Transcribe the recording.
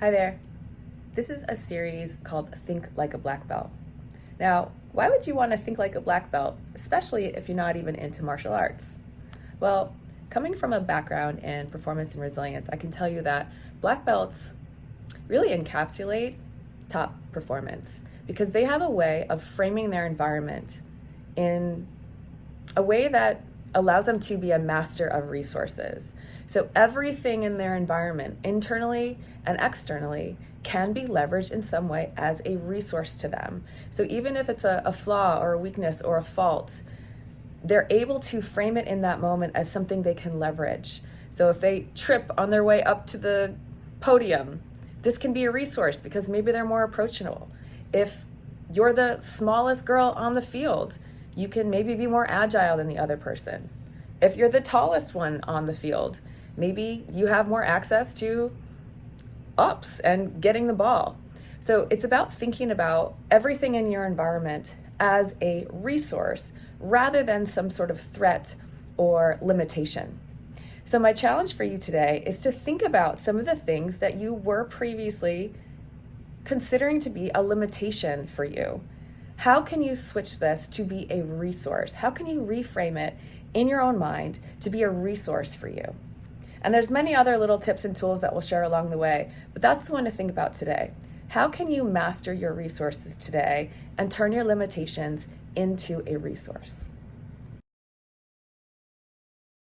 Hi there. This is a series called Think Like a Black Belt. Now, why would you want to think like a black belt, especially if you're not even into martial arts? Well, coming from a background in performance and resilience, I can tell you that black belts really encapsulate top performance because they have a way of framing their environment in a way that allows them to be a master of resources. So everything in their environment, internally and externally, can be leveraged in some way as a resource to them. So even if it's a flaw or a weakness or a fault, they're able to frame it in that moment as something they can leverage. So if they trip on their way up to the podium, this can be a resource because maybe they're more approachable. If you're the smallest girl on the field, you can maybe be more agile than the other person. If you're the tallest one on the field, maybe you have more access to ups and getting the ball. So it's about thinking about everything in your environment as a resource rather than some sort of threat or limitation. So my challenge for you today is to think about some of the things that you were previously considering to be a limitation for you. How can you switch this to be a resource? How can you reframe it in your own mind to be a resource for you? And there's many other little tips and tools that we'll share along the way, but that's the one to think about today. How can you master your resources today and turn your limitations into a resource?